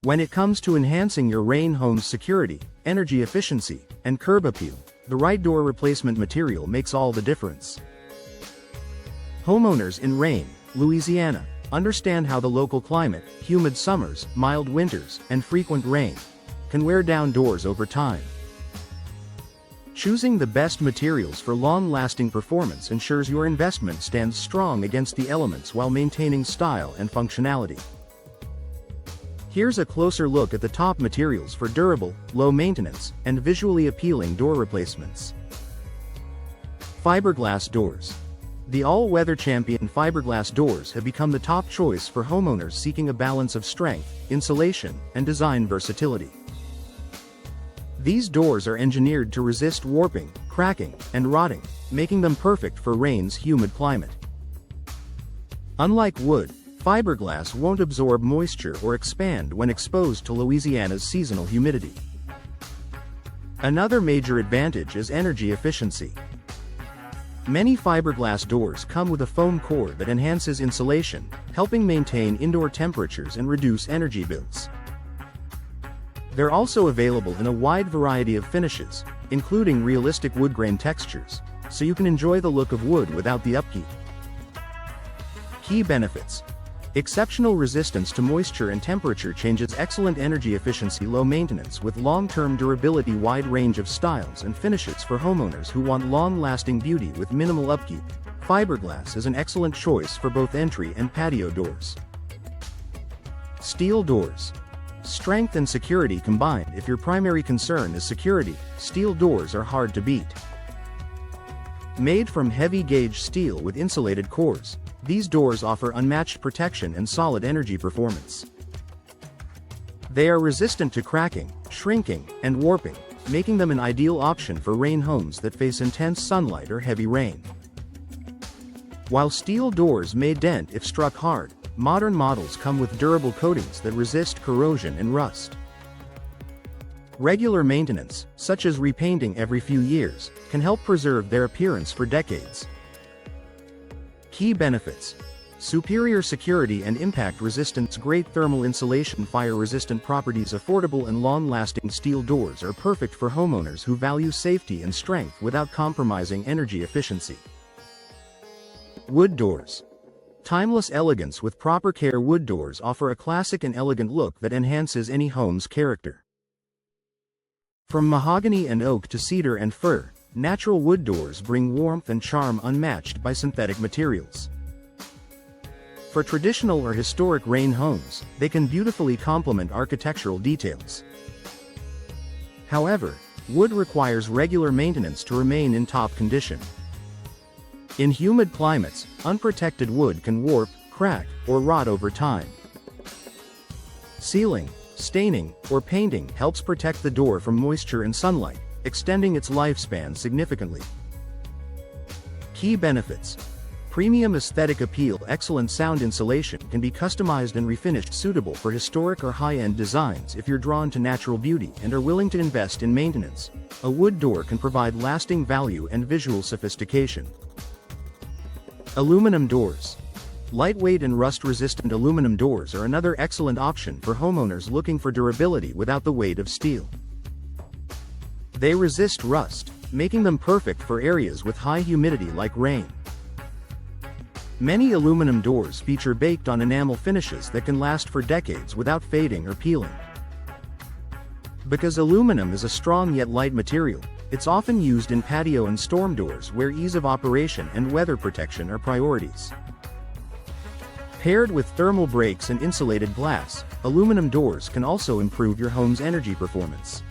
When it comes to enhancing your Rayne home's security, energy efficiency, and curb appeal, the right door replacement material makes all the difference. Homeowners in Rayne, Louisiana, understand how the local climate, humid summers, mild winters, and frequent rain, can wear down doors over time. Choosing the best materials for long-lasting performance ensures your investment stands strong against the elements while maintaining style and functionality. Here's a closer look at the top materials for durable, low-maintenance, and visually appealing door replacements. Fiberglass doors. The all-weather champion fiberglass doors have become the top choice for homeowners seeking a balance of strength, insulation, and design versatility. These doors are engineered to resist warping, cracking, and rotting, making them perfect for Rayne's humid climate. Unlike wood, fiberglass won't absorb moisture or expand when exposed to Louisiana's seasonal humidity. Another major advantage is energy efficiency. Many fiberglass doors come with a foam core that enhances insulation, helping maintain indoor temperatures and reduce energy bills. They're also available in a wide variety of finishes, including realistic wood grain textures, so you can enjoy the look of wood without the upkeep. Key benefits: exceptional resistance to moisture and temperature changes, excellent energy efficiency, low maintenance with long-term durability, wide range of styles and finishes for homeowners who want long-lasting beauty with minimal upkeep. Fiberglass is an excellent choice for both entry and patio doors. Steel doors. Strength and security combined. If your primary concern is security, steel doors are hard to beat. Made from heavy-gauge steel with insulated cores, these doors offer unmatched protection and solid energy performance. They are resistant to cracking, shrinking, and warping, making them an ideal option for Rayne homes that face intense sunlight or heavy rain. While steel doors may dent if struck hard, modern models come with durable coatings that resist corrosion and rust. Regular maintenance, such as repainting every few years, can help preserve their appearance for decades. Key benefits: superior security and impact resistance, great thermal insulation, fire-resistant properties. Affordable and long-lasting steel doors are perfect for homeowners who value safety and strength without compromising energy efficiency. Wood doors. Timeless elegance with proper care. Wood doors offer a classic and elegant look that enhances any home's character. From mahogany and oak to cedar and fir, natural wood doors bring warmth and charm unmatched by synthetic materials. For traditional or historic Rayne homes, they can beautifully complement architectural details. However, wood requires regular maintenance to remain in top condition. In humid climates, unprotected wood can warp, crack, or rot over time. Sealing, staining, or painting helps protect the door from moisture and sunlight, extending its lifespan significantly. Key benefits: premium aesthetic appeal, excellent sound insulation can be customized and refinished, suitable for historic or high-end designs. If you're drawn to natural beauty and are willing to invest in maintenance, a wood door can provide lasting value and visual sophistication. Aluminum doors. Lightweight and rust-resistant aluminum doors are another excellent option for homeowners looking for durability without the weight of steel. They resist rust, making them perfect for areas with high humidity like Rayne. Many aluminum doors feature baked-on enamel finishes that can last for decades without fading or peeling. Because aluminum is a strong yet light material, it's often used in patio and storm doors where ease of operation and weather protection are priorities. Paired with thermal breaks and insulated glass, aluminum doors can also improve your home's energy performance.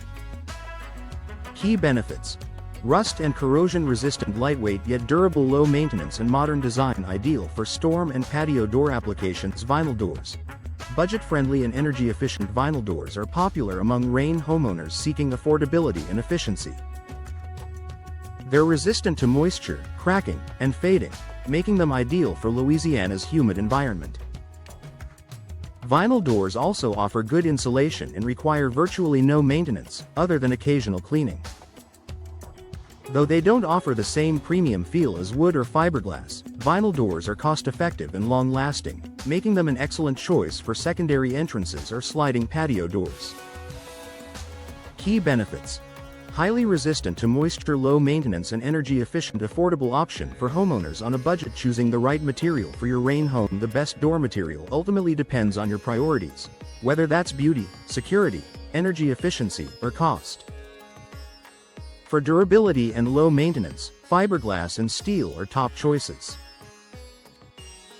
Key benefits: rust and corrosion resistant, lightweight yet durable, low maintenance and modern design, ideal for storm and patio door applications. Vinyl doors. Budget-friendly and energy-efficient vinyl doors are popular among Rayne homeowners seeking affordability and efficiency. They're resistant to moisture, cracking, and fading, making them ideal for Louisiana's humid environment. Vinyl doors also offer good insulation and require virtually no maintenance, other than occasional cleaning. Though they don't offer the same premium feel as wood or fiberglass, vinyl doors are cost-effective and long-lasting, making them an excellent choice for secondary entrances or sliding patio doors. Key benefits. Highly resistant to moisture, low maintenance and energy efficient, affordable option for homeowners on a budget. Choosing the right material for your Rayne home. The best door material ultimately depends on your priorities, whether that's beauty, security, energy efficiency, or cost. For durability and low maintenance, fiberglass and steel are top choices.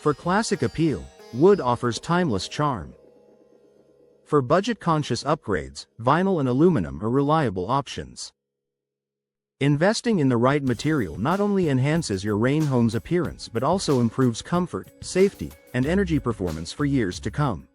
For classic appeal, wood offers timeless charm. For budget-conscious upgrades, vinyl and aluminum are reliable options. Investing in the right material not only enhances your Rayne home's appearance but also improves comfort, safety, and energy performance for years to come.